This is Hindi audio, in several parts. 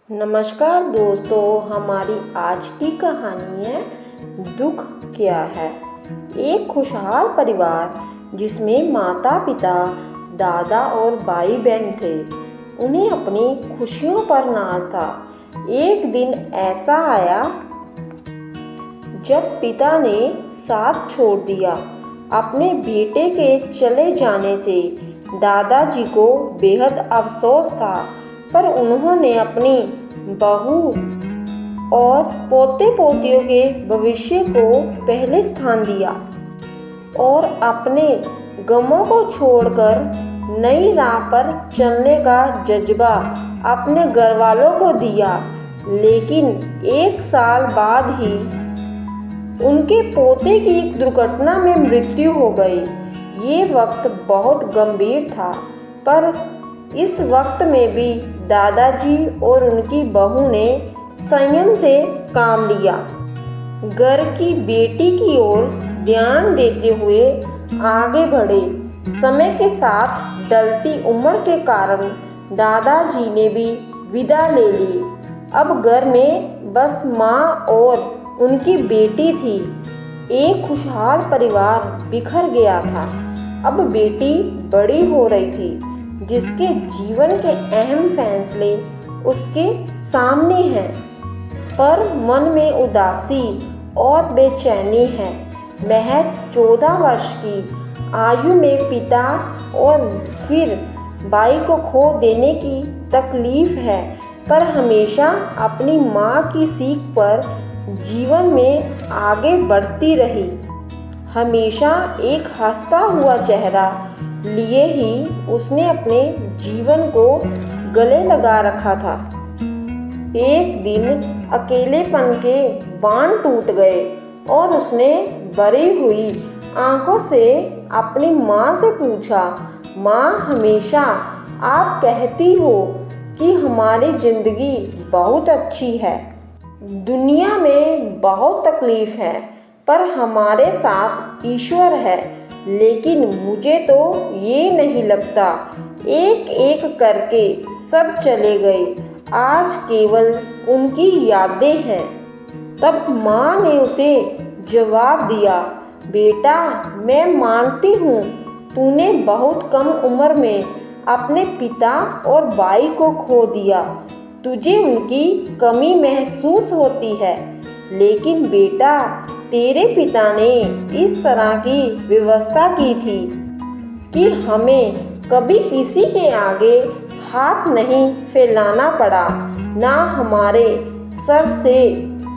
नमस्कार दोस्तों, हमारी आज की कहानी है दुख क्या है। एक खुशहाल परिवार जिसमें माता पिता, दादा और भाई बहन थे। उन्हें अपनी खुशियों पर नाज था। एक दिन ऐसा आया जब पिता ने साथ छोड़ दिया। अपने बेटे के चले जाने से दादाजी को बेहद अफसोस था, पर उन्होंने अपनी बहू और पोते पोतियों के भविष्य को पहले स्थान दिया और अपने गमों को छोड़कर नई राह पर चलने का जज्बा अपने घरवालों को दिया। लेकिन 1 साल बाद ही उनके पोते की एक दुर्घटना में मृत्यु हो गई। ये वक्त बहुत गंभीर था, पर इस वक्त में भी दादाजी और उनकी बहू ने संयम से काम लिया। घर की बेटी की ओर ध्यान देते हुए आगे बढ़े। समय के साथ ढलती उम्र के कारण दादाजी ने भी विदा ले ली। अब घर में बस माँ और उनकी बेटी थी। एक खुशहाल परिवार बिखर गया था। अब बेटी बड़ी हो रही थी, जिसके जीवन के अहम फैसले उसके सामने हैं, पर मन में उदासी और बेचैनी है। महज 14 वर्ष की आयु में पिता और फिर भाई को खो देने की तकलीफ है, पर हमेशा अपनी माँ की सीख पर जीवन में आगे बढ़ती रही। हमेशा एक हंसता हुआ चेहरा लिए ही उसने अपने जीवन को गले लगा रखा था। एक दिन अकेलेपन के बांध टूट गए और उसने भरी हुई आंखों से अपनी माँ से पूछा, माँ, हमेशा आप कहती हो कि हमारी जिंदगी बहुत अच्छी है, दुनिया में बहुत तकलीफ है, पर हमारे साथ ईश्वर है। लेकिन मुझे तो ये नहीं लगता। एक एक करके सब चले गए, आज केवल उनकी यादें हैं। तब माँ ने उसे जवाब दिया, बेटा, मैं मानती हूँ तूने बहुत कम उम्र में अपने पिता और भाई को खो दिया। तुझे उनकी कमी महसूस होती है, लेकिन बेटा, तेरे पिता ने इस तरह की व्यवस्था की थी कि हमें कभी किसी के आगे हाथ नहीं फैलाना पड़ा। ना हमारे सर से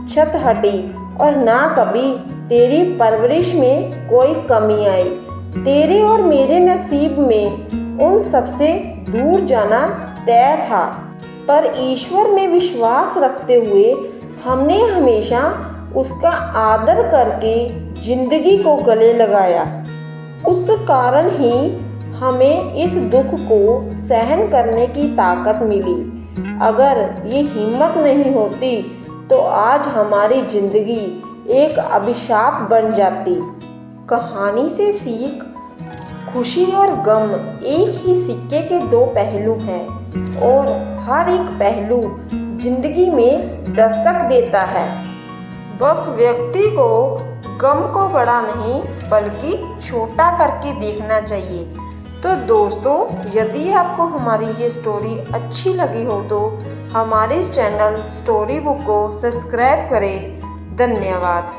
छत हटी और ना कभी तेरी परवरिश में कोई कमी आई। तेरे और मेरे नसीब में उन सबसे दूर जाना तय था, पर ईश्वर में विश्वास रखते हुए हमने हमेशा उसका आदर करके जिंदगी को गले लगाया। उस कारण ही हमें इस दुख को सहन करने की ताकत मिली। अगर ये हिम्मत नहीं होती तो आज हमारी जिंदगी एक अभिशाप बन जाती। कहानी से सीख, खुशी और गम एक ही सिक्के के 2 पहलू हैं और हर एक पहलू जिंदगी में दस्तक देता है। बस व्यक्ति को गम को बड़ा नहीं बल्कि छोटा करके देखना चाहिए। तो दोस्तों, यदि आपको हमारी ये स्टोरी अच्छी लगी हो तो हमारे इस चैनल स्टोरी बुक को सब्सक्राइब करें। धन्यवाद।